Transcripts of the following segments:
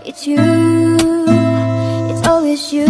It's you, it's always you.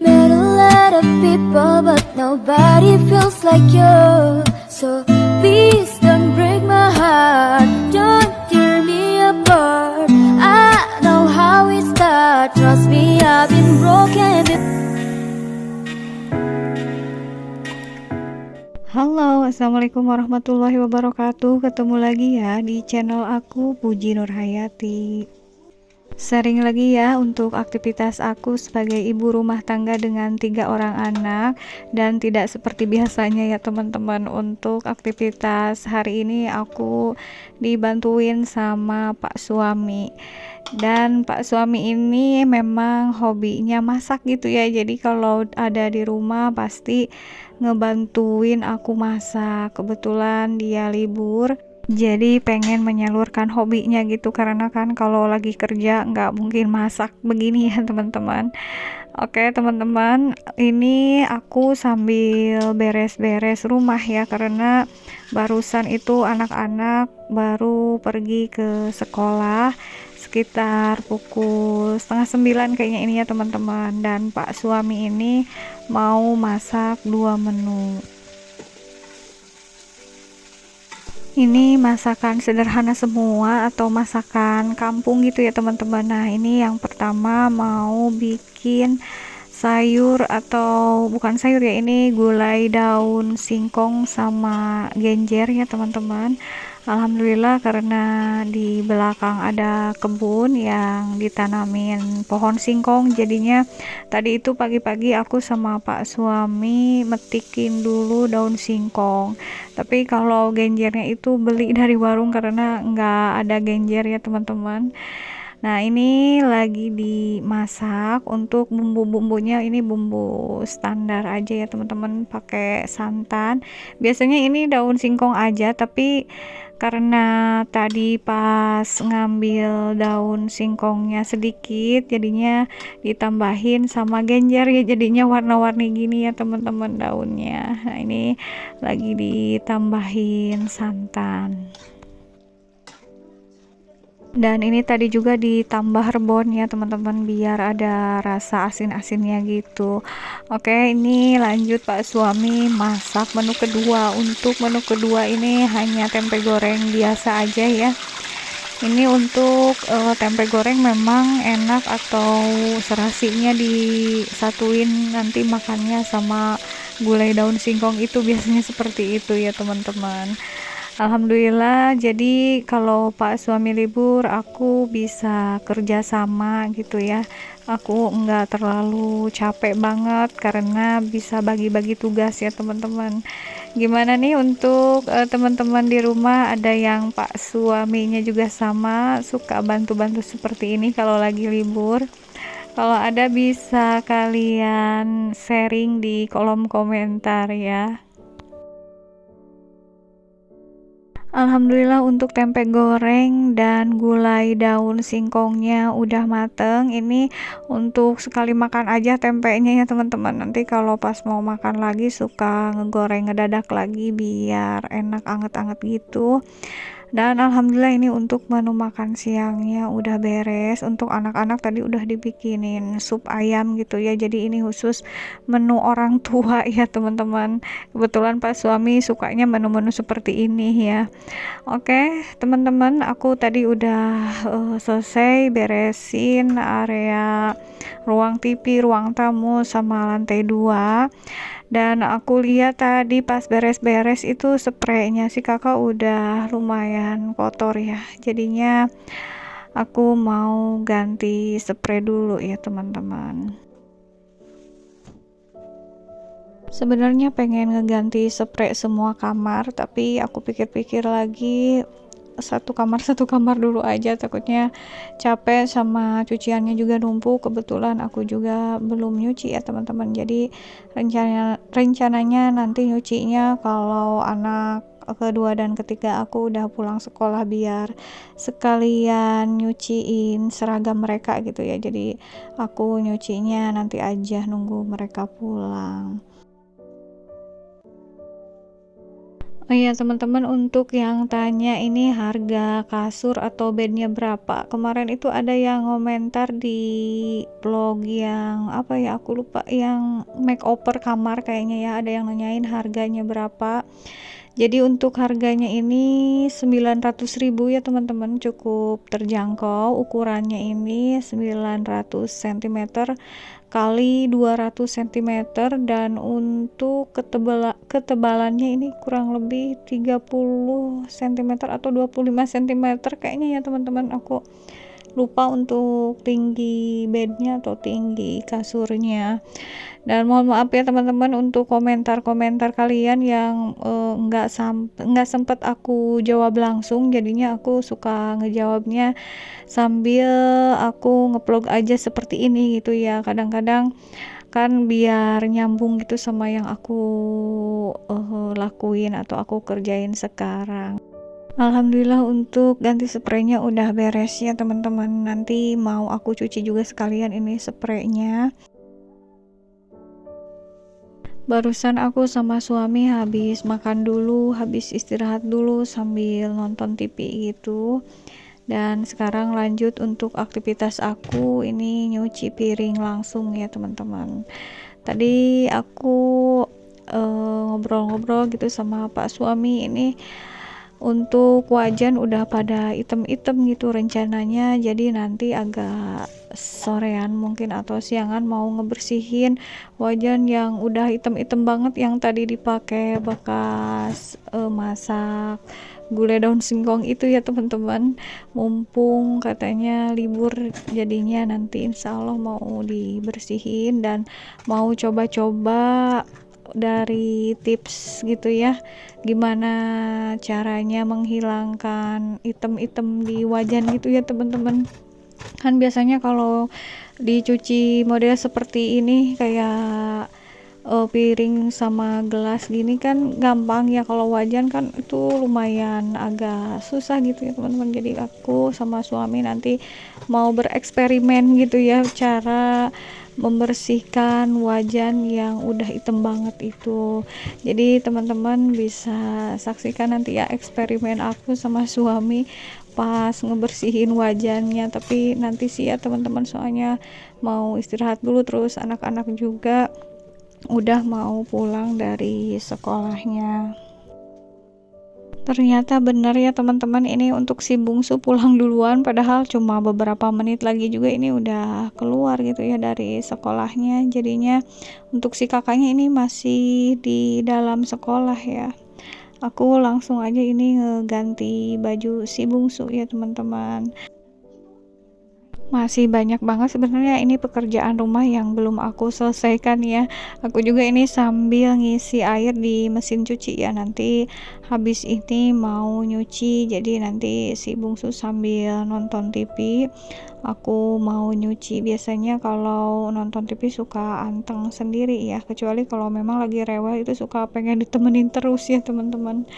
Met a lot of people, but nobody feels like you. So please don't break my heart, don't tear me apart. I know how it starts, trust me, I've been broken before. Halo, assalamualaikum warahmatullahi wabarakatuh. Ketemu lagi ya di channel aku, Puji Nurhayati. Sharing lagi ya untuk aktivitas aku sebagai ibu rumah tangga dengan 3 orang anak. Dan tidak seperti biasanya ya teman-teman, untuk aktivitas hari ini aku dibantuin sama Pak suami. Dan Pak suami ini memang hobinya masak gitu ya, jadi kalau ada di rumah pasti ngebantuin aku masak. Kebetulan dia libur, jadi pengen menyalurkan hobinya gitu, karena kan kalau lagi kerja nggak mungkin masak begini ya teman-teman. Oke teman-teman, ini aku sambil beres-beres rumah ya, karena barusan itu anak-anak baru pergi ke sekolah sekitar pukul setengah 9 kayaknya ini ya teman-teman. Dan Pak suami ini mau masak 2 menu. Ini masakan sederhana semua atau masakan kampung gitu ya teman-teman. Nah ini yang pertama mau bikin sayur, atau bukan sayur ya, ini gulai daun singkong sama genjer ya teman-teman. Alhamdulillah, karena di belakang ada kebun yang ditanamin pohon singkong, jadinya tadi itu pagi-pagi aku sama Pak suami metikin dulu daun singkong. Tapi kalau genjernya itu beli dari warung karena nggak ada genjer ya teman-teman. Nah ini lagi dimasak. Untuk bumbu-bumbunya ini bumbu standar aja ya teman-teman, pakai santan. Biasanya ini daun singkong aja, tapi karena tadi pas ngambil daun singkongnya sedikit, jadinya ditambahin sama genjer ya, jadinya warna-warni gini ya teman-teman daunnya. Nah ini lagi ditambahin santan. Dan ini tadi juga ditambah rebon ya teman-teman, biar ada rasa asin-asinnya gitu. Oke, ini lanjut Pak suami masak menu kedua. Untuk menu kedua ini hanya tempe goreng biasa aja ya. Ini untuk tempe goreng memang enak, atau serasinya disatuin nanti makannya sama gulai daun singkong, itu biasanya seperti itu ya teman-teman. Alhamdulillah, jadi kalau Pak suami libur aku bisa kerja sama gitu ya. Aku enggak terlalu capek banget karena bisa bagi-bagi tugas ya teman-teman. Gimana nih untuk teman-teman di rumah, ada yang Pak suaminya juga sama suka bantu-bantu seperti ini kalau lagi libur? Kalau ada bisa kalian sharing di kolom komentar ya. Alhamdulillah, untuk tempe goreng dan gulai daun singkongnya udah mateng. Ini untuk sekali makan aja tempenya ya teman-teman. Nanti kalau pas mau makan lagi suka ngegoreng ngedadak lagi biar enak anget-anget gitu. Dan alhamdulillah ini untuk menu makan siangnya udah beres. Untuk anak-anak tadi udah dibikinin sup ayam gitu ya, jadi ini khusus menu orang tua ya teman-teman. Kebetulan Pak suami sukanya menu-menu seperti ini ya. Oke teman-teman, aku tadi udah selesai beresin area ruang TV, ruang tamu, sama lantai 2. Dan aku lihat tadi pas beres-beres itu spraynya si kakak udah lumayan kotor ya, jadinya aku mau ganti spray dulu ya teman-teman. Sebenarnya pengen ngeganti spray semua kamar, tapi aku pikir-pikir lagi, satu kamar dulu aja, takutnya capek sama cuciannya juga numpuk. Kebetulan aku juga belum nyuci ya teman-teman, jadi rencananya nanti nyucinya kalau anak kedua dan ketiga aku udah pulang sekolah, biar sekalian nyuciin seragam mereka gitu ya. Jadi aku nyucinya nanti aja nunggu mereka pulang. Oh iya teman-teman, untuk yang tanya ini harga kasur atau bednya berapa, kemarin itu ada yang komentar di blog yang apa ya, aku lupa, yang makeover kamar kayaknya ya, ada yang nanyain harganya berapa. Jadi untuk harganya ini 900.000 ya teman-teman, cukup terjangkau. Ukurannya ini 900 cm kali 200 cm, dan untuk ketebalannya ini kurang lebih 30 cm atau 25 cm kayaknya ya teman-teman, aku lupa untuk tinggi bednya atau tinggi kasurnya. Dan mohon maaf ya teman-teman untuk komentar-komentar kalian yang nggak sempet aku jawab langsung, jadinya aku suka ngejawabnya sambil aku ngeplog aja seperti ini gitu ya, kadang-kadang kan biar nyambung gitu sama yang aku lakuin atau aku kerjain sekarang. Alhamdulillah untuk ganti spraynya udah beres ya teman-teman, nanti mau aku cuci juga sekalian ini spraynya. Barusan aku sama suami habis makan dulu, habis istirahat dulu sambil nonton TV gitu, dan sekarang lanjut untuk aktivitas aku ini nyuci piring langsung ya teman-teman. Tadi aku ngobrol-ngobrol gitu sama Pak suami, ini untuk wajan udah pada item-item gitu rencananya, jadi nanti agak sorean mungkin atau siangan mau ngebersihin wajan yang udah item-item banget yang tadi dipakai bekas masak gulai daun singkong itu ya teman-teman. Mumpung katanya libur, jadinya nanti insya Allah mau dibersihin dan mau coba-coba dari tips gitu ya, gimana caranya menghilangkan item-item di wajan gitu ya teman-teman. Kan biasanya kalau dicuci model seperti ini kayak piring sama gelas gini kan gampang ya, kalau wajan kan itu lumayan agak susah gitu ya teman-teman. Jadi aku sama suami nanti mau bereksperimen gitu ya, cara membersihkan wajan yang udah hitam banget itu. Jadi teman-teman bisa saksikan nanti ya eksperimen aku sama suami pas ngebersihin wajannya. Tapi nanti sih ya teman-teman, soalnya mau istirahat dulu, terus anak-anak juga udah mau pulang dari sekolahnya. Ternyata benar ya teman-teman, ini untuk si bungsu pulang duluan, padahal cuma beberapa menit lagi juga ini udah keluar gitu ya dari sekolahnya. Jadinya untuk si kakaknya ini masih di dalam sekolah ya. Aku langsung aja ini ngeganti baju si bungsu ya teman-teman. Masih banyak banget sebenarnya ini pekerjaan rumah yang belum aku selesaikan ya. Aku juga ini sambil ngisi air di mesin cuci ya, nanti habis ini mau nyuci, jadi nanti si bungsu sambil nonton TV, aku mau nyuci. Biasanya kalau nonton TV suka anteng sendiri ya, kecuali kalau memang lagi rewel itu suka pengen ditemenin terus ya teman-teman.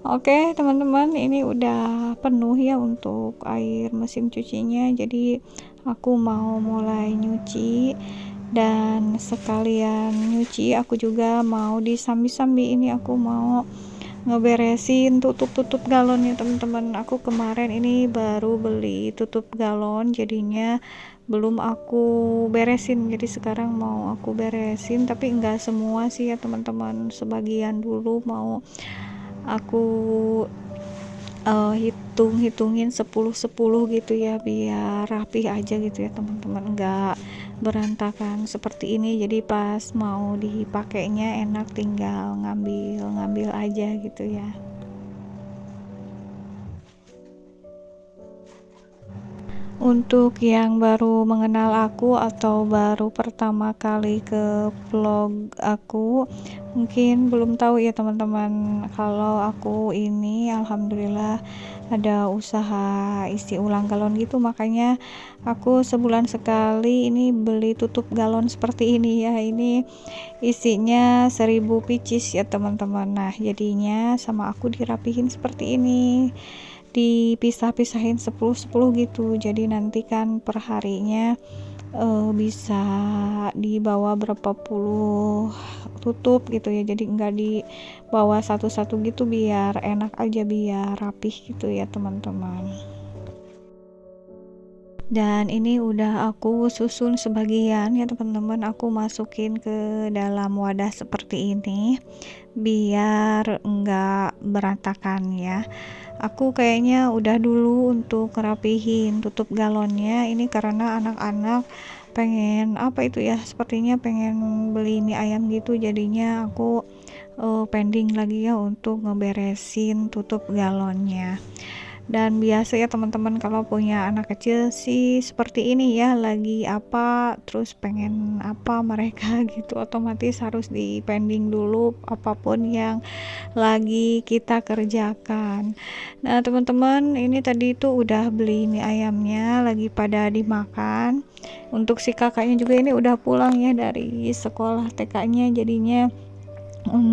Oke teman-teman, ini udah penuh ya untuk air mesin cucinya, jadi aku mau mulai nyuci. Dan sekalian nyuci aku juga mau disambi-sambi, ini aku mau ngeberesin tutup-tutup galon ya teman-teman. Aku kemarin ini baru beli tutup galon, jadinya belum aku beresin, jadi sekarang mau aku beresin, tapi enggak semua sih ya teman-teman, sebagian dulu mau aku hitungin 10-10 gitu ya, biar rapih aja gitu ya teman-teman, enggak berantakan seperti ini. Jadi pas mau dipakainya enak, tinggal ngambil aja gitu ya. Untuk yang baru mengenal aku atau baru pertama kali ke vlog aku, mungkin belum tahu ya teman-teman, kalau aku ini alhamdulillah ada usaha isi ulang galon gitu, makanya aku sebulan sekali ini beli tutup galon seperti ini ya. Ini isinya 1000 pieces ya teman-teman. Nah jadinya sama aku dirapihin seperti ini, dipisah-pisahin 10-10 gitu, jadi nanti kan perharinya bisa dibawa berapa puluh tutup gitu ya, jadi enggak dibawa satu-satu gitu biar enak aja, biar rapih gitu ya teman-teman. Dan ini udah aku susun sebagian ya teman-teman, aku masukin ke dalam wadah seperti ini biar enggak berantakan ya. Aku kayaknya udah dulu untuk ngerapihin tutup galonnya ini karena anak-anak pengen apa itu ya, sepertinya pengen beli mie ayam gitu, jadinya aku pending lagi ya untuk ngeberesin tutup galonnya. Dan biasa ya teman-teman kalau punya anak kecil sih seperti ini ya, lagi apa terus pengen apa mereka gitu, otomatis harus di pending dulu apapun yang lagi kita kerjakan. Nah teman-teman, ini tadi itu udah beli mie ayamnya lagi pada dimakan. Untuk si kakaknya juga ini udah pulang ya dari sekolah TK-nya, jadinya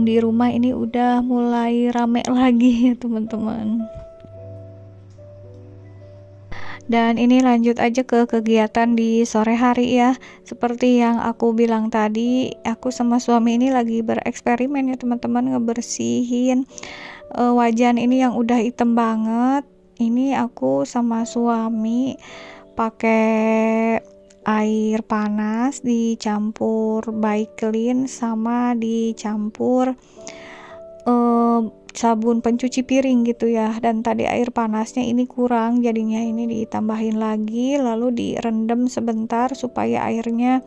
di rumah ini udah mulai rame lagi ya teman-teman. Dan ini lanjut aja ke kegiatan di sore hari ya. Seperti yang aku bilang tadi, aku sama suami ini lagi bereksperimen ya teman-teman, ngebersihin wajan ini yang udah hitam banget. Ini aku sama suami pakai air panas dicampur Baiklin sama dicampur sabun pencuci piring gitu ya, dan tadi air panasnya ini kurang, jadinya ini ditambahin lagi lalu direndam sebentar supaya airnya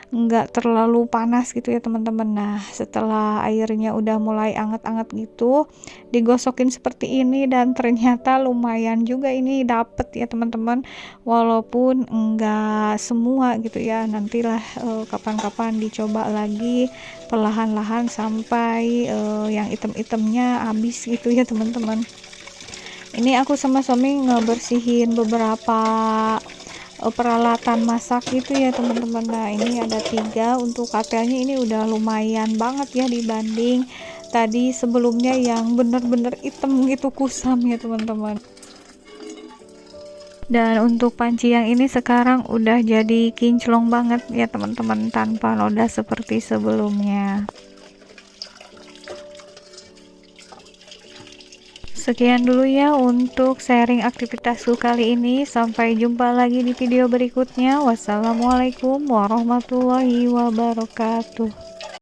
enggak terlalu panas gitu ya teman-teman. Nah setelah airnya udah mulai anget-anget gitu, digosokin seperti ini dan ternyata lumayan juga ini dapet ya teman-teman, walaupun enggak semua gitu ya, nantilah kapan-kapan dicoba lagi perlahan-lahan sampai yang item-itemnya habis gitu ya teman-teman. Ini aku sama suami ngebersihin beberapa peralatan masak gitu ya teman-teman. Nah ini ada 3 untuk katelnya, ini udah lumayan banget ya dibanding tadi sebelumnya yang bener-bener hitam gitu, kusam ya teman-teman. Dan untuk panci yang ini sekarang udah jadi kinclong banget ya teman-teman, tanpa noda seperti sebelumnya. Sekian dulu ya untuk sharing aktivitasku kali ini. Sampai jumpa lagi di video berikutnya. Wassalamualaikum warahmatullahi wabarakatuh.